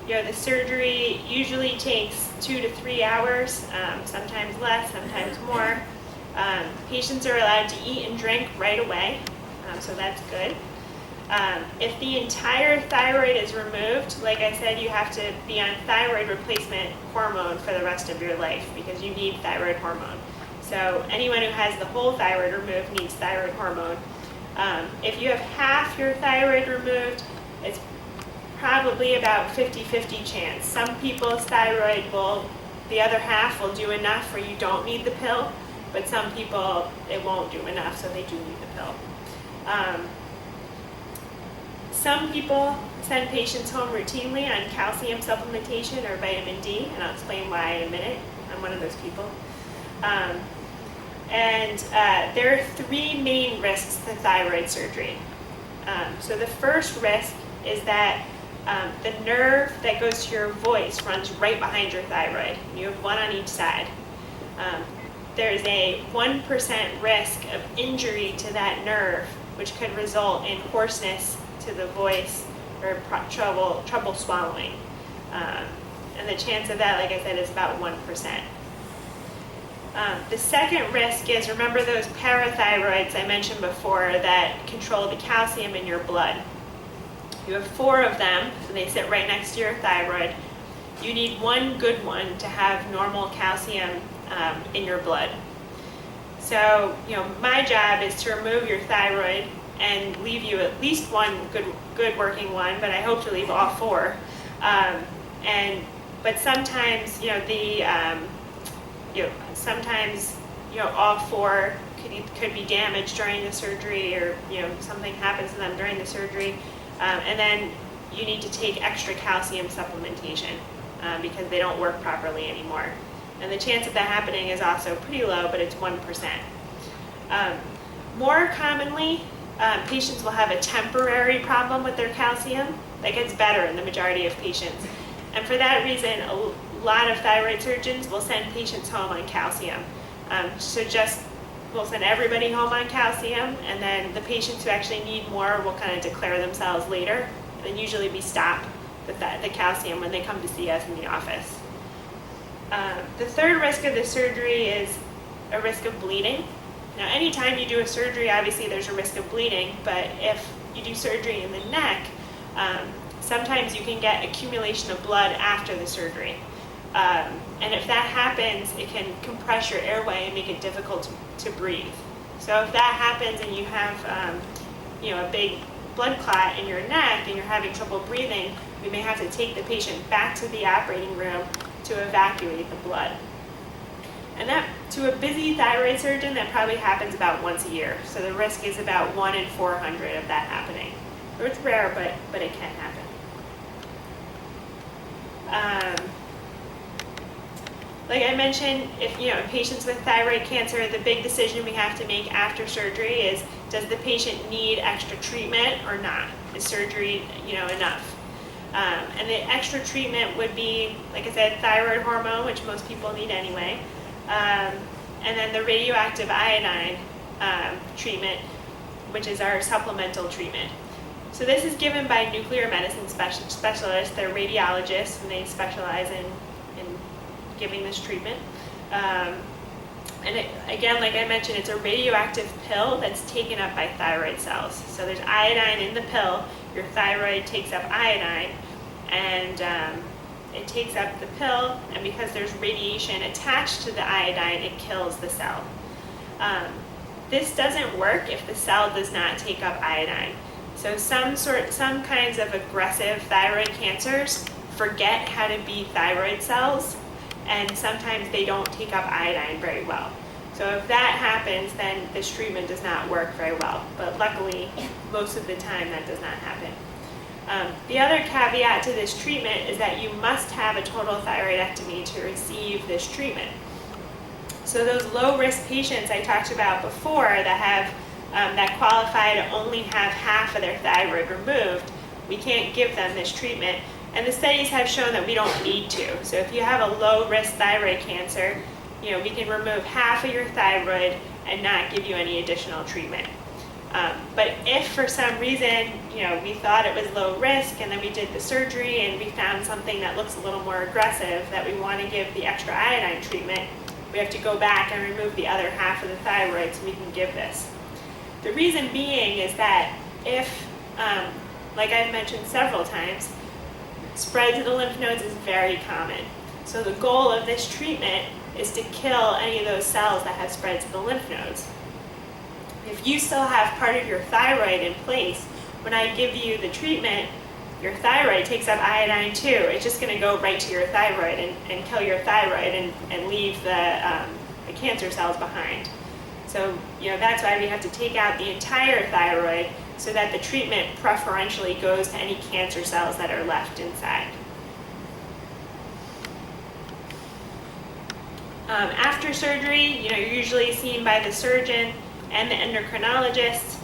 S1: The surgery usually takes 2 to 3 hours, sometimes less, sometimes more. Patients are allowed to eat and drink right away, so that's good. If the entire thyroid is removed, like I said, you have to be on thyroid replacement hormone for the rest of your life because you need thyroid hormone. So anyone who has the whole thyroid removed needs thyroid hormone. If you have half your thyroid removed, it's probably about 50-50 chance. Some people's thyroid the other half will do enough where you don't need the pill, but some people, it won't do enough, so they do need the pill. Some people send patients home routinely on calcium supplementation or vitamin D, and I'll explain why in a minute. I'm one of those people. There are 3 main risks to thyroid surgery. So the first risk is that the nerve that goes to your voice runs right behind your thyroid. You have one on each side. There's a 1% risk of injury to that nerve, which could result in hoarseness to the voice or trouble swallowing. And the chance of that, like I said, is about 1%. The second risk is, remember those parathyroids I mentioned before that control the calcium in your blood. You have 4 of them, so they sit right next to your thyroid. You need one good one to have normal calcium in your blood. So, my job is to remove your thyroid and leave you at least one good working one, but I hope to leave all 4. But sometimes, sometimes all 4 could be damaged during the surgery, or something happens to them during the surgery, and then you need to take extra calcium supplementation because they don't work properly anymore. And the chance of that happening is also pretty low, but it's 1%. More commonly, patients will have a temporary problem with their calcium that gets better in the majority of patients. And for that reason, a lot of thyroid surgeons will send patients home on calcium. We'll send everybody home on calcium, and then the patients who actually need more will kind of declare themselves later. And usually we stop the calcium when they come to see us in the office. The third risk of the surgery is a risk of bleeding. Now, anytime you do a surgery, obviously there's a risk of bleeding, but if you do surgery in the neck, sometimes you can get accumulation of blood after the surgery. And if that happens, it can compress your airway and make it difficult to breathe. So if that happens and you have a big blood clot in your neck and you're having trouble breathing, we may have to take the patient back to the operating room to evacuate the blood. And that, to a busy thyroid surgeon, that probably happens about once a year. So the risk is about 1 in 400 of that happening. So it's rare, but it can happen. Like I mentioned, if in patients with thyroid cancer, the big decision we have to make after surgery is, does the patient need extra treatment or not? Is surgery enough? And the extra treatment would be, like I said, thyroid hormone, which most people need anyway, and then the radioactive iodine treatment, which is our supplemental treatment. So this is given by nuclear medicine specialists. They're radiologists, and they specialize in giving this treatment. And again, like I mentioned, it's a radioactive pill that's taken up by thyroid cells. So there's iodine in the pill. Your thyroid takes up iodine, and it takes up the pill, and because there's radiation attached to the iodine, it kills the cell. This doesn't work if the cell does not take up iodine. So some kinds of aggressive thyroid cancers forget how to be thyroid cells, and sometimes they don't take up iodine very well. So if that happens, then this treatment does not work very well. But luckily, most of the time that does not happen. The other caveat to this treatment is that you must have a total thyroidectomy to receive this treatment. So those low-risk patients I talked about before that have that qualify to only have half of their thyroid removed, we can't give them this treatment. And the studies have shown that we don't need to. So if you have a low-risk thyroid cancer, we can remove half of your thyroid and not give you any additional treatment. But if for some reason, we thought it was low risk and then we did the surgery and we found something that looks a little more aggressive that we want to give the extra iodine treatment, we have to go back and remove the other half of the thyroid so we can give this. The reason being is that if, like I've mentioned several times, spread to the lymph nodes is very common. So the goal of this treatment is to kill any of those cells that have spread to the lymph nodes. If you still have part of your thyroid in place, when I give you the treatment, your thyroid takes up iodine too. It's just going to go right to your thyroid and kill your thyroid and leave the cancer cells behind. So that's why we have to take out the entire thyroid so that the treatment preferentially goes to any cancer cells that are left inside. After surgery, you're usually seen by the surgeon and the endocrinologist.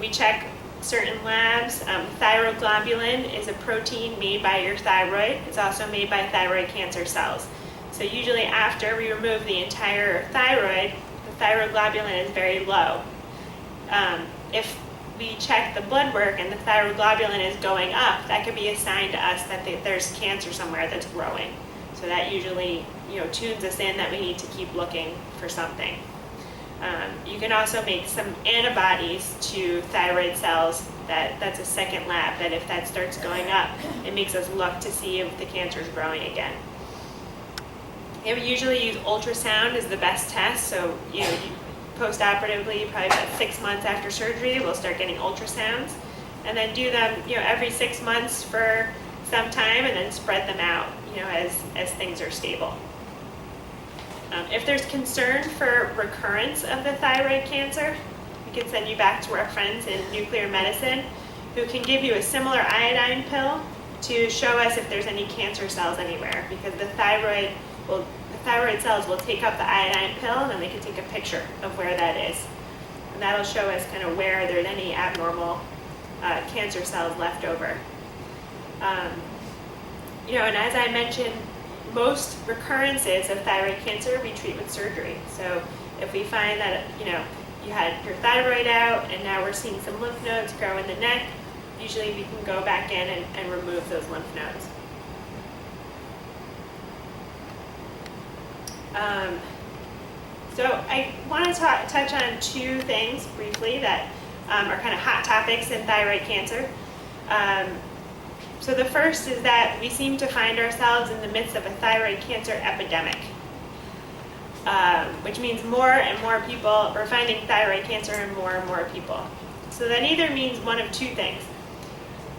S1: We check certain labs. Thyroidglobulin is a protein made by your thyroid. It's also made by thyroid cancer cells. So usually after we remove the entire thyroid, the thyroidglobulin is very low. If we check the blood work and the thyroidglobulin is going up, that could be a sign to us that there's cancer somewhere that's growing. So that usually, tunes us in that we need to keep looking for something. You can also make some antibodies to thyroid cells. That's a second lab, that if that starts going up, it makes us look to see if the cancer is growing again. And we usually use ultrasound as the best test. So, post-operatively, probably about 6 months after surgery, we'll start getting ultrasounds, and then do them, every 6 months for some time, and then spread them out, as things are stable. If there's concern for recurrence of the thyroid cancer, we can send you back to our friends in nuclear medicine who can give you a similar iodine pill to show us if there's any cancer cells anywhere, because the thyroid cells will take up the iodine pill, and then they can take a picture of where that is. And that'll show us kind of where there's any abnormal cancer cells left over. And as I mentioned, most recurrences of thyroid cancer we treat with surgery. So if we find that, you had your thyroid out and now we're seeing some lymph nodes grow in the neck, usually we can go back in and remove those lymph nodes. So I want to touch on two things briefly that are kind of hot topics in thyroid cancer. So the first is that we seem to find ourselves in the midst of a thyroid cancer epidemic, which means more and more people are finding thyroid cancer in more and more people. So that either means one of two things.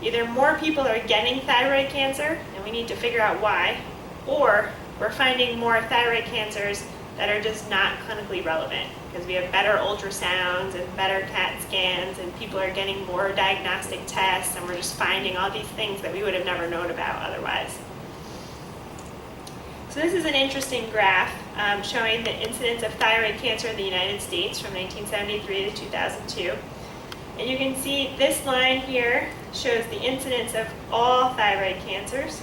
S1: Either more people are getting thyroid cancer, and we need to figure out why, or we're finding more thyroid cancers that are just not clinically relevant because we have better ultrasounds and better CAT scans, and people are getting more diagnostic tests, and we're just finding all these things that we would have never known about otherwise. So this is an interesting graph showing the incidence of thyroid cancer in the United States from 1973 to 2002. And you can see this line here shows the incidence of all thyroid cancers.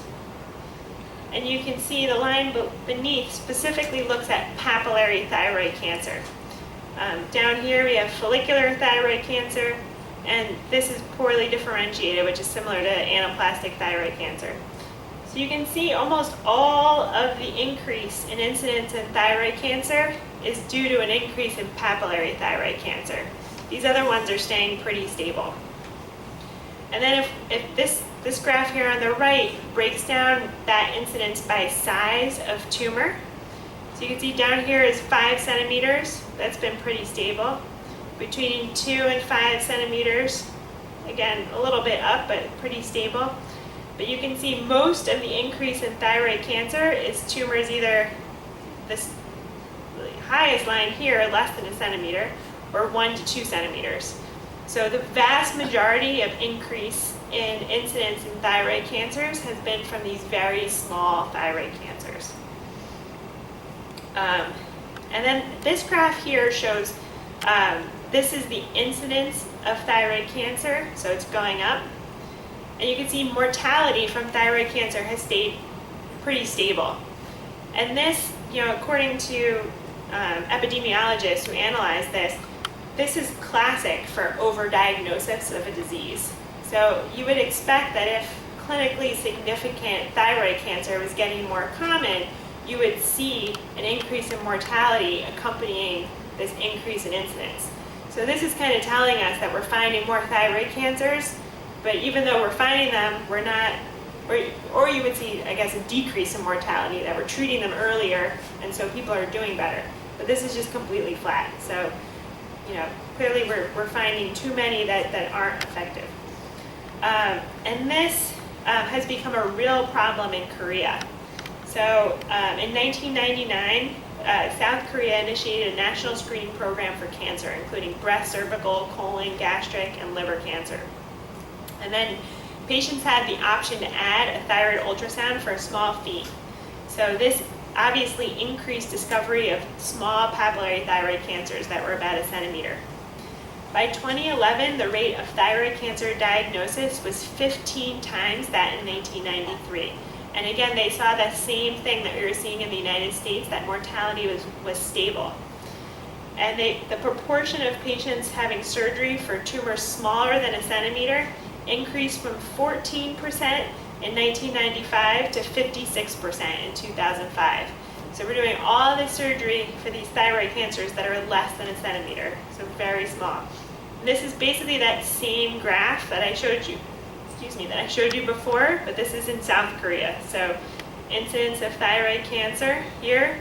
S1: And you can see the line beneath specifically looks at papillary thyroid cancer. Down here we have follicular thyroid cancer, and this is poorly differentiated, which is similar to anaplastic thyroid cancer. So you can see almost all of the increase in incidence in thyroid cancer is due to an increase in papillary thyroid cancer. These other ones are staying pretty stable. And then if this graph here on the right breaks down that incidence by size of tumor. So you can see down here is 5 centimeters. That's been pretty stable. Between 2 and 5 centimeters, again, a little bit up, but pretty stable. But you can see most of the increase in thyroid cancer is tumors either this highest line here, less than 1 centimeter, or 1 to 2 centimeters. So the vast majority of increase in incidence in thyroid cancers has been from these very small thyroid cancers. And then this graph here shows this is the incidence of thyroid cancer, so it's going up. And you can see mortality from thyroid cancer has stayed pretty stable. And this, according to epidemiologists who analyze this is classic for overdiagnosis of a disease. So you would expect that if clinically significant thyroid cancer was getting more common, you would see an increase in mortality accompanying this increase in incidence. So this is kind of telling us that we're finding more thyroid cancers, but even though we're finding them, we're not, or you would see, I guess, a decrease in mortality, that we're treating them earlier, and so people are doing better. But this is just completely flat. So, clearly we're finding too many that aren't effective. And this has become a real problem in Korea. So in 1999, South Korea initiated a national screening program for cancer, including breast, cervical, colon, gastric, and liver cancer. And then patients had the option to add a thyroid ultrasound for a small fee. So this obviously increased discovery of small papillary thyroid cancers that were about 1 centimeter. By 2011, the rate of thyroid cancer diagnosis was 15 times that in 1993. And again, they saw the same thing that we were seeing in the United States, that mortality was stable. And the proportion of patients having surgery for tumors smaller than 1 centimeter increased from 14% in 1995 to 56% in 2005. So we're doing all this surgery for these thyroid cancers that are less than 1 centimeter, so very small. And this is basically that same graph that I showed you before, but this is in South Korea. So incidence of thyroid cancer here,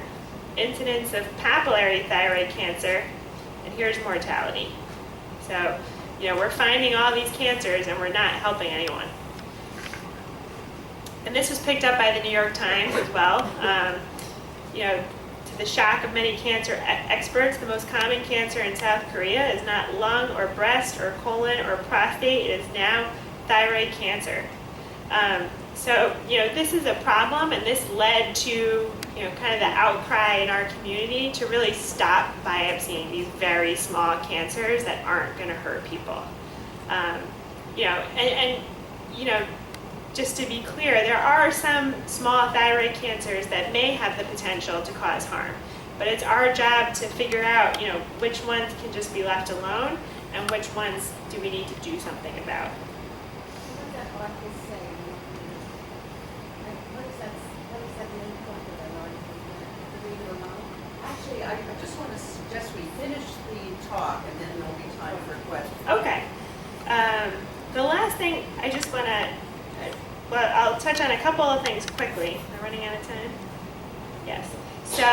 S1: incidence of papillary thyroid cancer, and here's mortality. So, we're finding all these cancers and we're not helping anyone. And this was picked up by the New York Times as well. To the shock of many cancer experts, the most common cancer in South Korea is not lung or breast or colon or prostate. It is now thyroid cancer. So this is a problem, and this led to kind of the outcry in our community to really stop biopsying these very small cancers that aren't going to hurt people. Just to be clear, there are some small thyroid cancers that may have the potential to cause harm, but it's our job to figure out, which ones can just be left alone and which ones do we need to do something about.
S2: finish the talk and then there'll be time for questions.
S1: Okay. The last thing I just want to, well, I'll touch on a couple of things quickly. Am I running out of time? Yes. So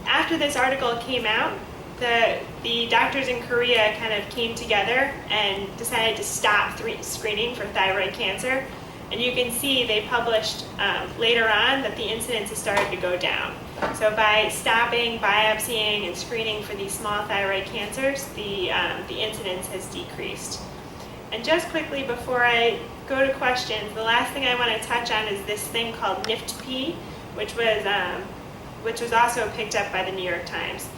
S1: after this article came out, the doctors in Korea kind of came together and decided to stop screening for thyroid cancer. And you can see they published later on that the incidence has started to go down. So by stopping biopsying and screening for these small thyroid cancers, the incidence has decreased. And just quickly before I go to questions, the last thing I want to touch on is this thing called NIFT-P, which was also picked up by the New York Times.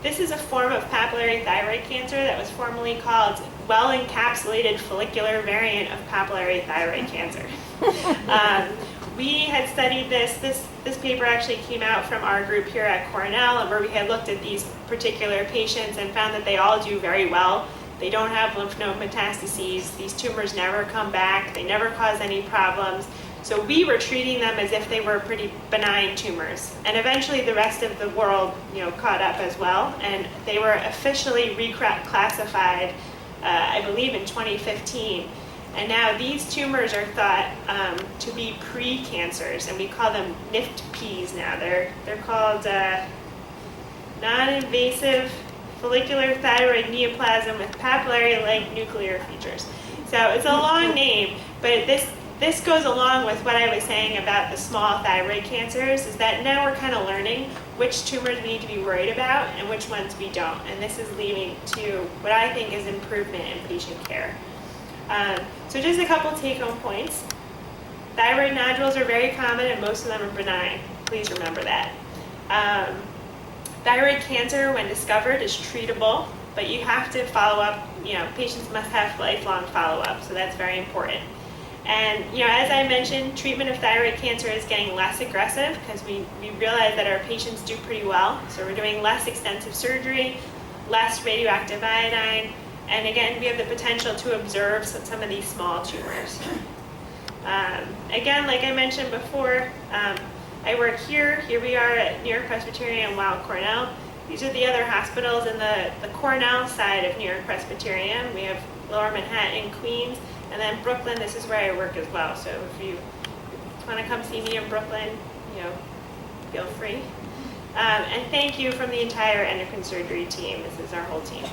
S1: This is a form of papillary thyroid cancer that was formerly called well-encapsulated follicular variant of papillary thyroid cancer. We had studied this. This paper actually came out from our group here at Cornell, where we had looked at these particular patients and found that they all do very well. They don't have lymph node metastases. These tumors never come back. They never cause any problems. So we were treating them as if they were pretty benign tumors. And eventually the rest of the world, caught up as well. And they were officially reclassified, I believe in 2015. And now these tumors are thought to be pre-cancers, and we call them NIFT-Ps now. They're called non-invasive follicular thyroid neoplasm with papillary-like nuclear features. So it's a long name, but this goes along with what I was saying about the small thyroid cancers, is that now we're kind of learning which tumors we need to be worried about and which ones we don't. And this is leading to what I think is improvement in patient care. So just a couple take-home points. Thyroid nodules are very common and most of them are benign. Please remember that. Thyroid cancer, when discovered, is treatable, but you have to follow up. Patients must have lifelong follow-up, so that's very important. And as I mentioned, treatment of thyroid cancer is getting less aggressive because we realize that our patients do pretty well. So we're doing less extensive surgery, less radioactive iodine, and again, we have the potential to observe some of these small tumors. Again, like I mentioned before, I work here. Here we are at New York Presbyterian and Weill Cornell. These are the other hospitals in the Cornell side of New York Presbyterian. We have Lower Manhattan, Queens, and then Brooklyn. This is where I work as well. So if you want to come see me in Brooklyn, feel free. And thank you from the entire endocrine surgery team. This is our whole team.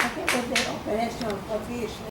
S3: Okay, pues, pero esto, obviously.